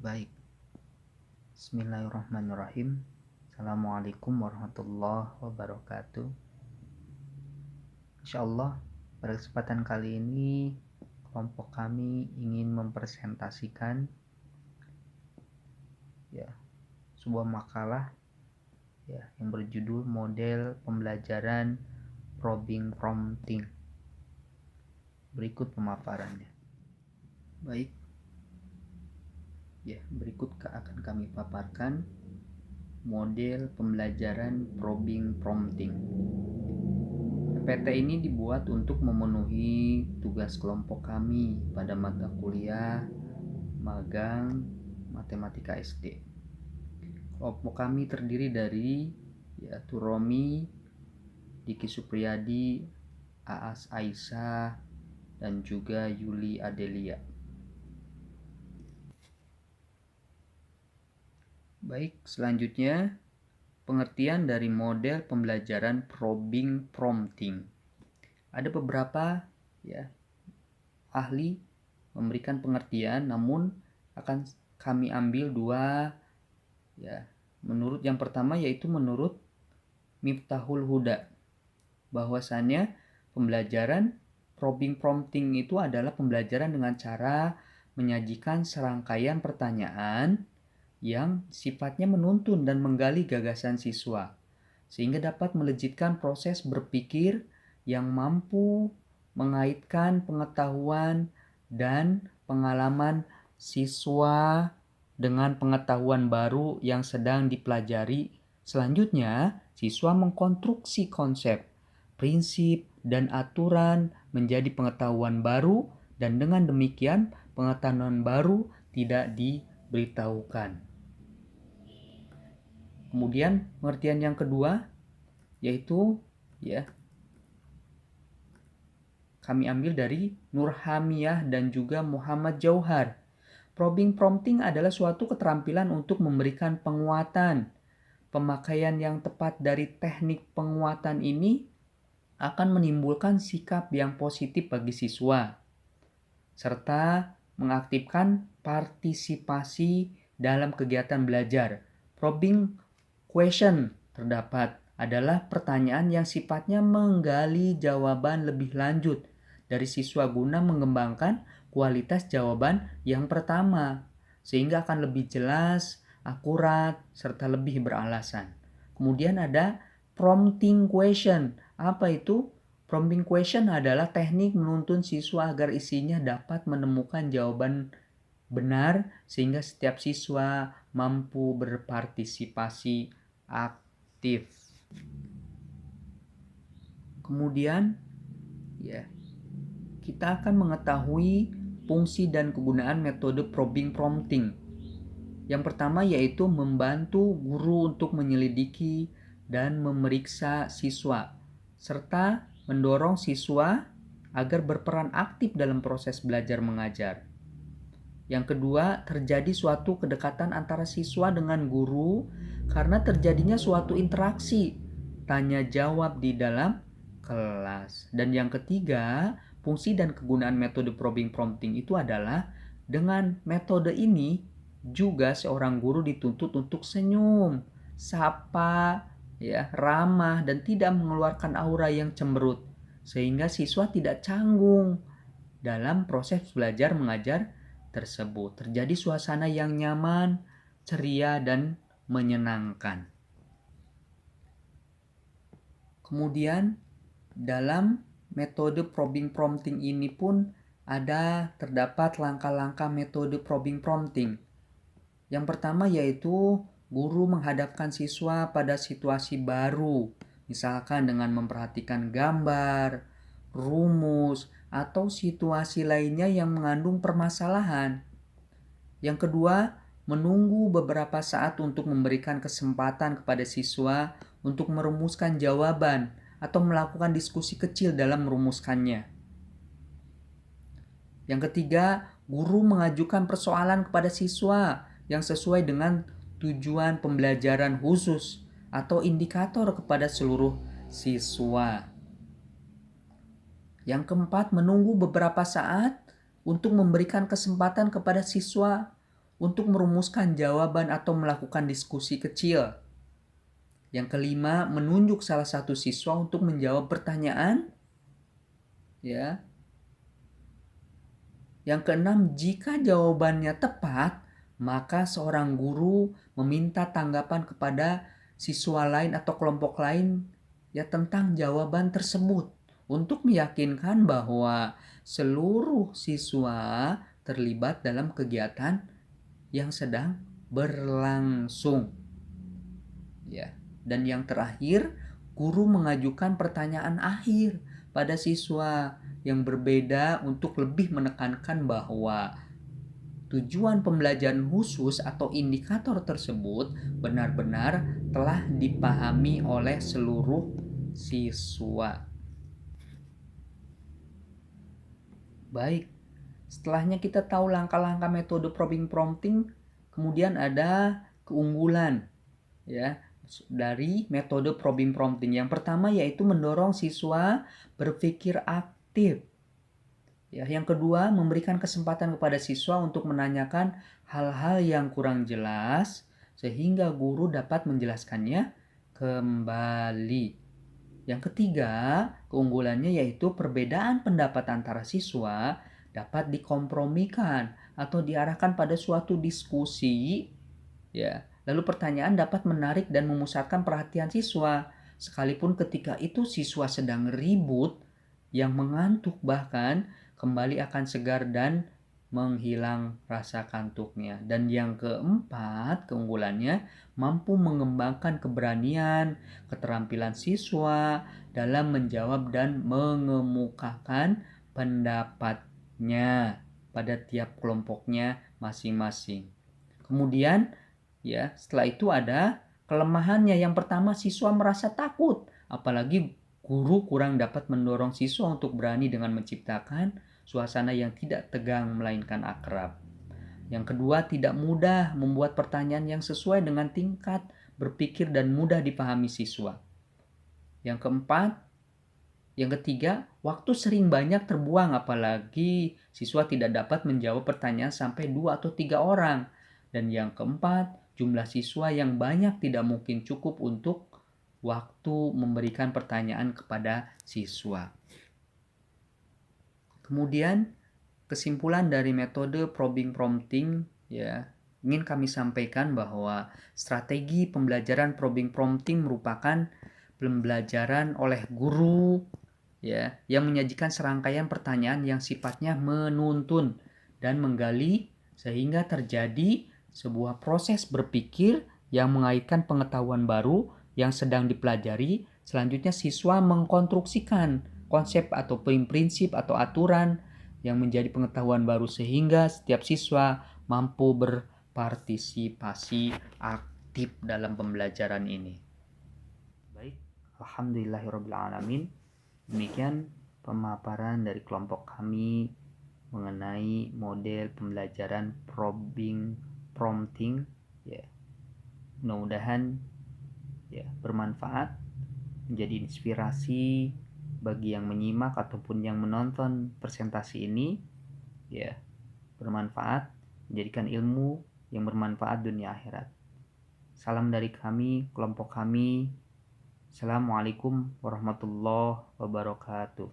Baik, Bismillahirrahmanirrahim. Assalamualaikum warahmatullahi wabarakatuh. Insyaallah pada kesempatan kali ini kelompok kami ingin mempresentasikan sebuah makalah yang berjudul model pembelajaran probing prompting. Berikut pemaparannya. Baik. Berikut akan kami paparkan model pembelajaran probing prompting. PPT ini dibuat untuk memenuhi tugas kelompok kami pada mata kuliah magang matematika SD. Kelompok kami terdiri dari Turomi, Diki Supriyadi, Aas Aisyah, dan juga Yuli Adelia. Baik, selanjutnya pengertian dari model pembelajaran probing prompting. Ada beberapa ahli memberikan pengertian, namun akan kami ambil dua menurut yang pertama, yaitu menurut Miftahul Huda, bahwasannya pembelajaran probing prompting itu adalah pembelajaran dengan cara menyajikan serangkaian pertanyaan yang sifatnya menuntun dan menggali gagasan siswa, sehingga dapat melejitkan proses berpikir yang mampu mengaitkan pengetahuan dan pengalaman siswa dengan pengetahuan baru yang sedang dipelajari. Selanjutnya, siswa mengkonstruksi konsep, prinsip, dan aturan menjadi pengetahuan baru, dan dengan demikian pengetahuan baru tidak diberitahukan. Kemudian pengertian yang kedua yaitu kami ambil dari Nurhamiyah dan juga Muhammad Jauhar. Probing prompting adalah suatu keterampilan untuk memberikan penguatan. Pemakaian yang tepat dari teknik penguatan ini akan menimbulkan sikap yang positif bagi siswa, serta mengaktifkan partisipasi dalam kegiatan belajar. Probing question terdapat adalah pertanyaan yang sifatnya menggali jawaban lebih lanjut dari siswa guna mengembangkan kualitas jawaban yang pertama, sehingga akan lebih jelas, akurat, serta lebih beralasan. Kemudian ada prompting question. Apa itu? Prompting question adalah teknik menuntun siswa agar isinya dapat menemukan jawaban benar, sehingga setiap siswa mampu berpartisipasi aktif. Kemudian kita akan mengetahui fungsi dan kegunaan metode probing prompting. Yang pertama yaitu membantu guru untuk menyelidiki dan memeriksa siswa, serta mendorong siswa agar berperan aktif dalam proses belajar mengajar. Yang kedua, terjadi suatu kedekatan antara siswa dengan guru karena terjadinya suatu interaksi tanya jawab di dalam kelas. Dan yang ketiga, fungsi dan kegunaan metode probing prompting itu adalah dengan metode ini juga seorang guru dituntut untuk senyum, sapa, ramah, dan tidak mengeluarkan aura yang cemberut, sehingga siswa tidak canggung dalam proses belajar mengajar tersebut. Terjadi suasana yang nyaman, ceria, dan menyenangkan. Kemudian dalam metode probing prompting ini pun terdapat langkah-langkah metode probing prompting. Yang pertama yaitu guru menghadapkan siswa pada situasi baru, misalkan dengan memperhatikan gambar, rumus, atau situasi lainnya yang mengandung permasalahan. Yang kedua, menunggu beberapa saat untuk memberikan kesempatan kepada siswa untuk merumuskan jawaban atau melakukan diskusi kecil dalam merumuskannya. Yang ketiga, guru mengajukan persoalan kepada siswa yang sesuai dengan tujuan pembelajaran khusus atau indikator kepada seluruh siswa. Yang keempat, menunggu beberapa saat untuk memberikan kesempatan kepada siswa untuk merumuskan jawaban atau melakukan diskusi kecil. Yang kelima, menunjuk salah satu siswa untuk menjawab pertanyaan. Ya. Yang keenam, jika jawabannya tepat, maka seorang guru meminta tanggapan kepada siswa lain atau kelompok lain ya tentang jawaban tersebut untuk meyakinkan bahwa seluruh siswa terlibat dalam kegiatan yang sedang berlangsung. Ya. Dan yang terakhir, guru mengajukan pertanyaan akhir pada siswa yang berbeda untuk lebih menekankan bahwa tujuan pembelajaran khusus atau indikator tersebut benar-benar telah dipahami oleh seluruh siswa. Baik, setelahnya kita tahu langkah-langkah metode probing prompting, kemudian ada keunggulan ya dari metode probing prompting. Yang pertama yaitu mendorong siswa berpikir aktif. Ya, yang kedua, memberikan kesempatan kepada siswa untuk menanyakan hal-hal yang kurang jelas sehingga guru dapat menjelaskannya kembali. Yang ketiga, keunggulannya yaitu perbedaan pendapat antara siswa dapat dikompromikan atau diarahkan pada suatu diskusi. Ya, lalu pertanyaan dapat menarik dan memusatkan perhatian siswa, sekalipun ketika itu siswa sedang ribut, yang mengantuk bahkan kembali akan segar dan menghilang rasa kantuknya. Dan yang keempat, keunggulannya mampu mengembangkan keberanian, keterampilan siswa dalam menjawab dan mengemukakan pendapatnya pada tiap kelompoknya masing-masing. Kemudian ya, setelah itu ada kelemahannya. Yang pertama, siswa merasa takut, apalagi guru kurang dapat mendorong siswa untuk berani dengan menciptakan suasana yang tidak tegang melainkan akrab. Yang kedua, tidak mudah membuat pertanyaan yang sesuai dengan tingkat berpikir dan mudah dipahami siswa. Yang ketiga, waktu sering banyak terbuang, apalagi siswa tidak dapat menjawab pertanyaan sampai 2 atau 3 orang. Dan yang keempat, jumlah siswa yang banyak tidak mungkin cukup untuk waktu memberikan pertanyaan kepada siswa. Kemudian kesimpulan dari metode probing prompting ya, ingin kami sampaikan bahwa strategi pembelajaran probing prompting merupakan pembelajaran oleh guru ya yang menyajikan serangkaian pertanyaan yang sifatnya menuntun dan menggali sehingga terjadi sebuah proses berpikir yang mengaitkan pengetahuan baru yang sedang dipelajari. Selanjutnya siswa mengkonstruksikan konsep atau prinsip atau aturan yang menjadi pengetahuan baru sehingga setiap siswa mampu berpartisipasi aktif dalam pembelajaran ini. Baik, alhamdulillahirrabbilalamin. Demikian pemaparan dari kelompok kami mengenai model pembelajaran probing prompting ya. Mudah-mudahan ya bermanfaat, menjadi inspirasi bagi yang menyimak ataupun yang menonton presentasi ini ya, bermanfaat, menjadikan ilmu yang bermanfaat dunia akhirat. Salam dari kami, kelompok kami. Assalamualaikum warahmatullahi wabarakatuh.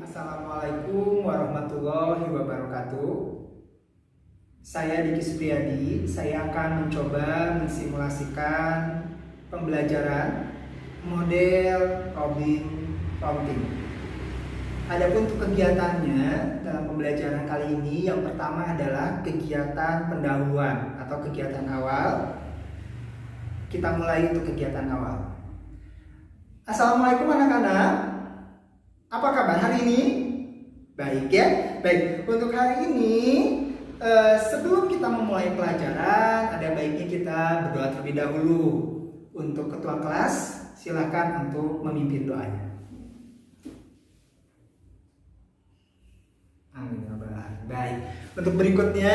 Assalamualaikum warahmatullahi wabarakatuh. Saya Diki Supriyadi. Saya akan mencoba mensimulasikan pembelajaran model probing prompting. Adapun untuk kegiatannya dalam pembelajaran kali ini, yang pertama adalah kegiatan pendahuluan atau kegiatan awal. Kita mulai untuk kegiatan awal. Assalamualaikum anak-anak. Apa kabar hari ini? Baik ya? Baik, untuk hari ini sebelum kita memulai pelajaran, ada baiknya kita berdoa terlebih dahulu. Untuk ketua kelas, silakan untuk memimpin doanya. Amin. Baik, untuk berikutnya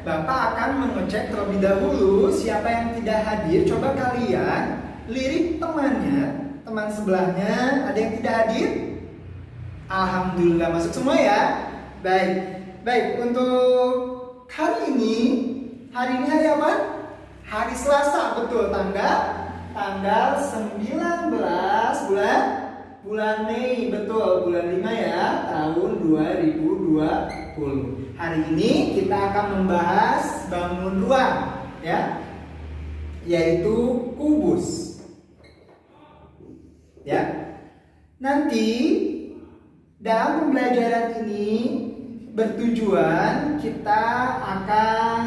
Bapak akan mengecek terlebih dahulu siapa yang tidak hadir. Coba kalian lirik temannya, teman sebelahnya, ada yang tidak hadir? Alhamdulillah masuk semua ya. Baik, untuk hari ini hari apa? Hari Selasa, betul, tanggal 19 bulan Mei, betul, bulan 5 ya, tahun 2020. Hari ini kita akan membahas bangun ruang ya, yaitu kubus. Ya. Nanti dalam pembelajaran ini bertujuan kita akan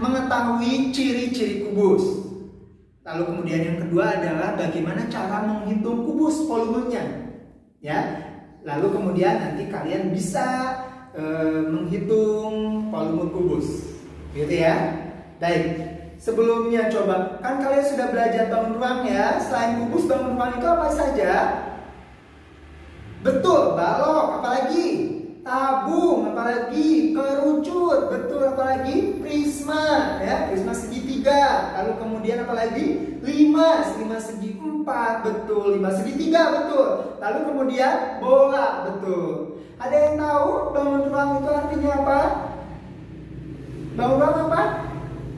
mengetahui ciri-ciri kubus. Lalu kemudian yang kedua adalah bagaimana cara menghitung kubus volumenya. Ya. Lalu kemudian nanti kalian bisa menghitung volume kubus. Gitu ya. Baik. Sebelumnya coba, kan kalian sudah belajar bangun ruang ya. Selain kubus, bangun ruang itu apa saja? Betul, balok, apalagi? Tabung, apalagi? Kerucut, betul, apalagi? Prisma, ya, prisma segitiga. Lalu kemudian apalagi? Lima segi empat, betul. 5 segitiga, betul. Lalu kemudian bola, betul. Ada yang tahu bangun ruang itu artinya apa? Bangun ruang apa?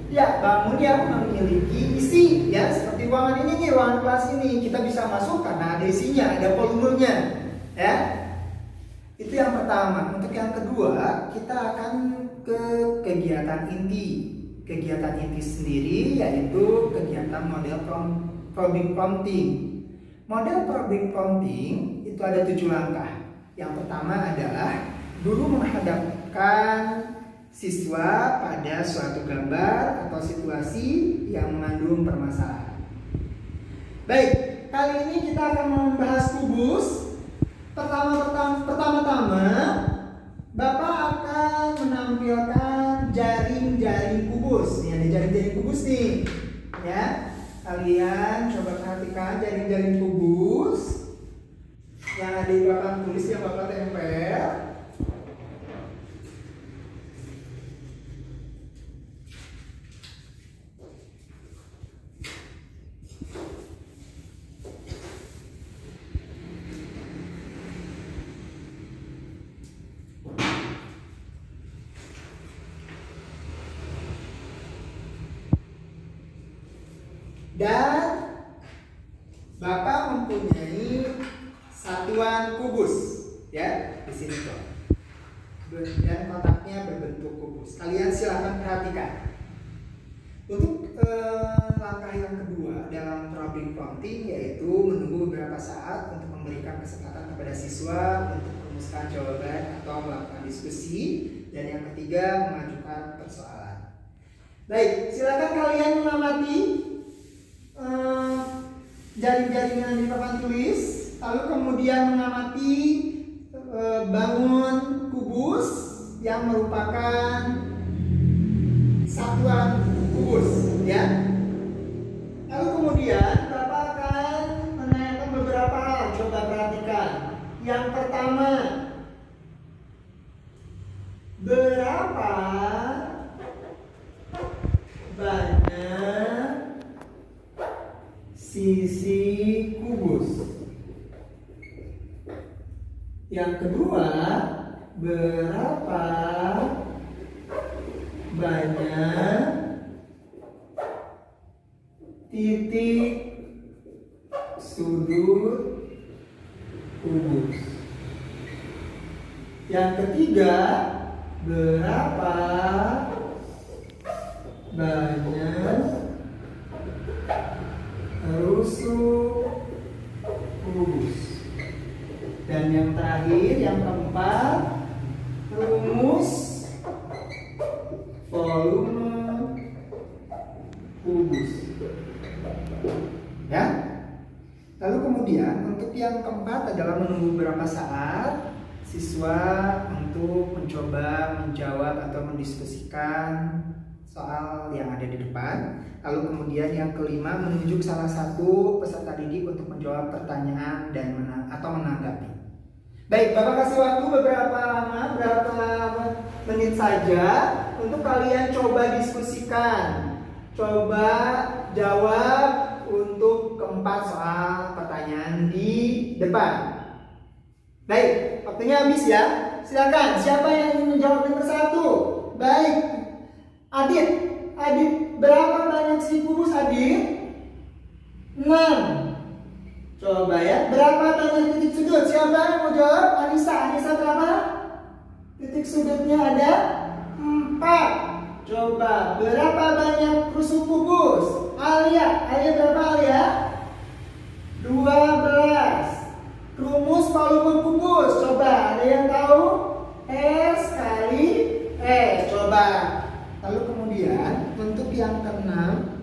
Ya, bangun yang memiliki isi, ya, seperti ruangan ini nih, ruangan kelas ini. Kita bisa masuk karena ada isinya, ada volumenya, ya. Itu yang pertama. Untuk yang kedua, kita akan ke kegiatan inti. Kegiatan inti sendiri yaitu kegiatan model probing prompting. Model probing prompting itu ada 7 langkah. Yang pertama adalah guru menghadapkan siswa pada suatu gambar atau situasi yang mengandung permasalahan. Baik, kali ini kita akan membahas kubus. Pertama-tama, Bapak akan menampilkan jaring-jaring kubus. Ini ada jaring-jaring kubus nih, ya. Kalian coba perhatikan jaring-jaring kubus yang ada di papan tulis yang Bapak tempel. Dan Bapak mempunyai satuan kubus, ya, di sini tuh. Dan kotaknya berbentuk kubus. Kalian silakan perhatikan. Untuk langkah yang kedua dalam probing prompting yaitu menunggu beberapa saat untuk memberikan kesempatan kepada siswa untuk merumuskan jawaban atau melakukan diskusi, dan yang ketiga mengajukan persoalan. Baik, silakan kalian mengamati jaring-jaringan di papan tulis, lalu kemudian mengamati bangun kubus yang merupakan satuan kubus, ya. Lalu kemudian Bapak akan menanyakan beberapa hal. Coba perhatikan. Yang pertama, berapa banyak sisi kubus? Yang kedua, berapa banyak titik sudut kubus? Yang ketiga, berapa banyak rusuk kubus? Dan yang terakhir, yang keempat, rumus volume kubus. Ya. Lalu kemudian untuk yang keempat adalah menunggu beberapa saat siswa untuk mencoba menjawab atau mendiskusikan soal yang ada di depan. Lalu kemudian yang kelima, menunjuk salah satu peserta didik untuk menjawab pertanyaan dan atau menanggapi. Baik, Bapak kasih waktu beberapa menit saja untuk kalian coba diskusikan, coba jawab untuk keempat soal pertanyaan di depan. Baik, waktunya habis ya. Silakan, siapa yang ingin menjawab nomor 1? Baik, Adit. Adit, berapa banyak sisi kubus Adit? 6. Coba ya, berapa banyak titik sudut? Siapa yang mau jawab? Anissa, Anissa berapa? Titik sudutnya ada 4. Coba, berapa banyak rusuk kubus? Alia, Alia berapa Alia? 12. Rumus volume kubus, coba ada yang tahu? S kali S, coba. Lalu kemudian untuk yang keenam,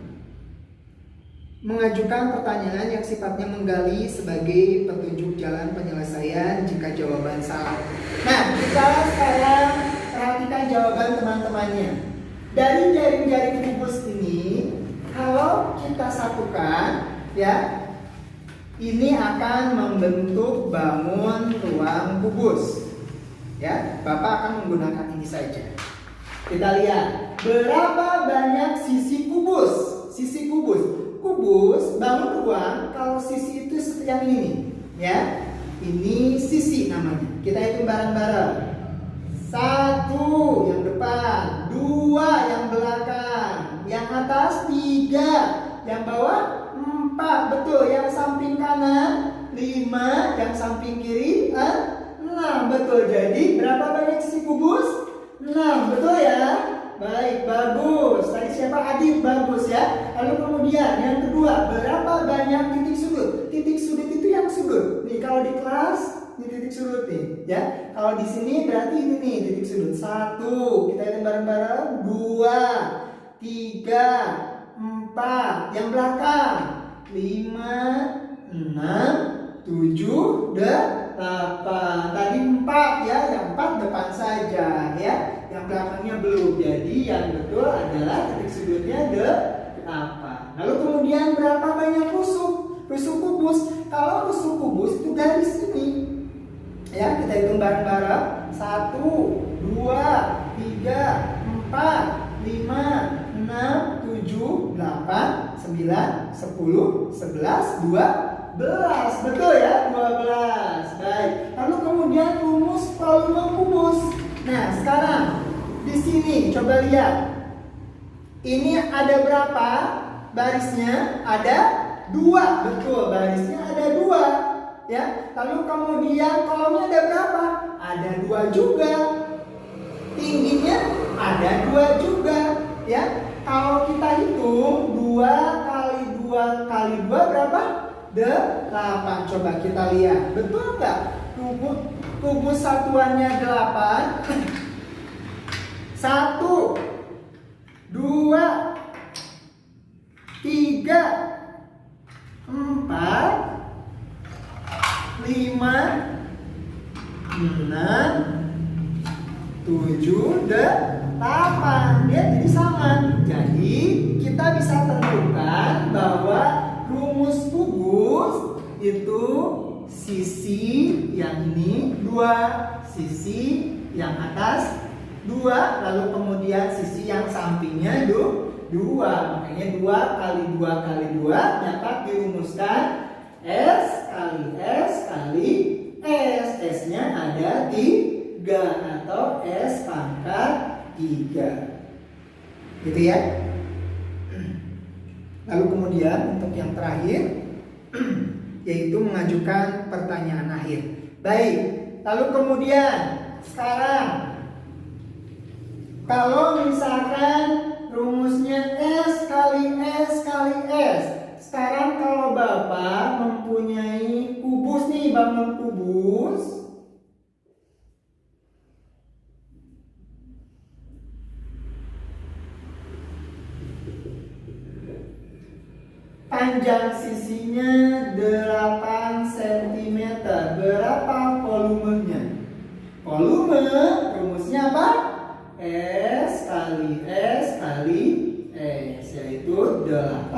mengajukan pertanyaan yang sifatnya menggali sebagai petunjuk jalan penyelesaian jika jawaban salah. Nah, kita sekarang perhatikan jawaban teman-temannya. Dari jaring-jaring kubus ini, kalau kita satukan, ya, ini akan membentuk bangun ruang kubus. Ya, Bapak akan menggunakan ini saja. Kita lihat berapa banyak sisi kubus. Sisi kubus. Kubus bangun ruang kalau sisi itu seperti yang ini, ya. Ini sisi namanya. Kita hitung bareng-bareng. 1 yang depan, 2 yang belakang, yang atas 3, yang bawah 4, betul. Yang samping kanan 5, yang samping kiri 6, betul. Jadi berapa banyak sisi kubus? 6, betul ya. Baik, bagus. Tadi siapa? Adit, bagus ya. Lalu kemudian yang kedua, berapa banyak titik sudut? Titik sudut itu yang sudut. Nih kalau di kelas ini titik sudut nih, ya. Kalau di sini berarti ini nih titik sudut. 1, kita hitung bareng-bareng. 2, 3, 4. Yang belakang 5, 6, 7, 8. Tadi 4 ya, yang 4 depan saja ya. Yang belakangnya belum. Jadi yang betul adalah titik sudutnya 8. Lalu kemudian berapa banyak rusuk? Rusuk kubus. Kalau rusuk kubus itu garis ini. Ya, kita hitung bareng-bareng. 1, 2, 3, 4, 5, 6, 7, 8, 9, 10, 11, 12. Betul ya? 12. Baik. Lalu kemudian rumus volume kubus. Nah, sekarang di sini coba lihat. Ini ada berapa barisnya? Ada 2. Betul, barisnya ada 2. Ya. Lalu kemudian kolomnya ada berapa? Ada 2 juga. Tingginya ada 2 juga, ya. Kalau kita hitung 2 kali 2 kali 2 berapa? 8. Coba kita lihat. Betul nggak? Kubus satuannya 8. 1, 2, 3, 4, 5, 6, 7, 8. Dia jadi sama. Jadi kita bisa tentukan bahwa rumus kubus itu sisi yang ini 2, sisi yang atas 2, lalu kemudian sisi yang sampingnya 2. Makanya 2 kali 2 kali 2 dapat dirumuskan S kali S kali S. S-nya ada 3 atau S pangkat 3. Gitu ya. Lalu kemudian untuk yang terakhir yaitu mengajukan pertanyaan akhir. Baik, lalu kemudian sekarang kalau misalkan rumusnya S kali S kali S. Sekarang kalau Bapak mempunyai kubus nih, bangun kubus. Panjang sisinya 8 cm. Berapa volumenya? Volume rumusnya apa? S kali S kali S, yaitu 8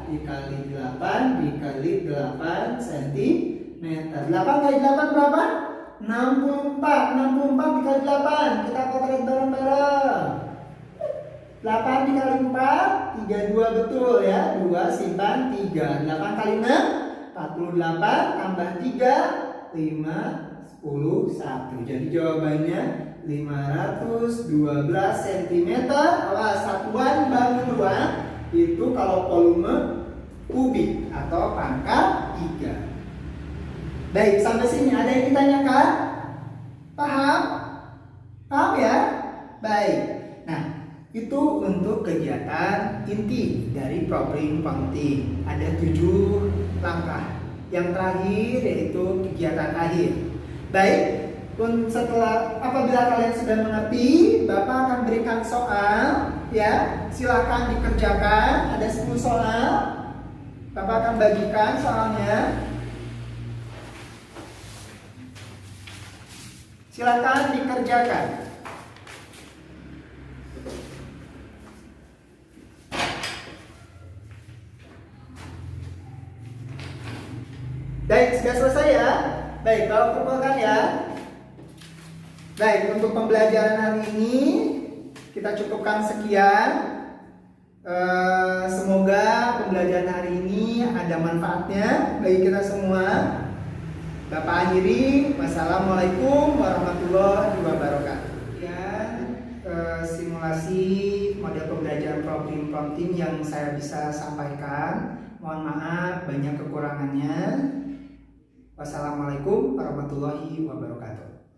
dikali 8 dikali 8 cm. 8 kali 8 berapa? 64. 64 dikali 8. Kita potret bareng-bareng. 8 dikali 4, 32, betul ya. 2 simpan 3. 8 kali 6, 48 tambah 3, 5, Jadi jawabannya 512 cm. Awas, satuan bangun ruang itu kalau volume kubik atau pangkat 3. Baik, sampai sini ada yang ditanyakan? Paham? Paham ya? Baik. Nah, itu untuk kegiatan inti dari problem prompting. Ada 7 langkah. Yang terakhir yaitu kegiatan akhir. Baik, setelah apabila kalian sudah mengerti, Bapak akan berikan soal, ya. Silakan dikerjakan. Ada 10 soal. Bapak akan bagikan soalnya. Silakan dikerjakan. Baik, sudah selesai ya? Baik, kalau kumpulkan ya. Baik, untuk pembelajaran hari ini kita cukupkan sekian. Semoga pembelajaran hari ini ada manfaatnya bagi kita semua. Bapak akhiri, wassalamualaikum warahmatullahi wabarakatuh. Simulasi model pembelajaran problem prompting yang saya bisa sampaikan. Mohon maaf banyak kekurangannya. Wassalamualaikum warahmatullahi wabarakatuh.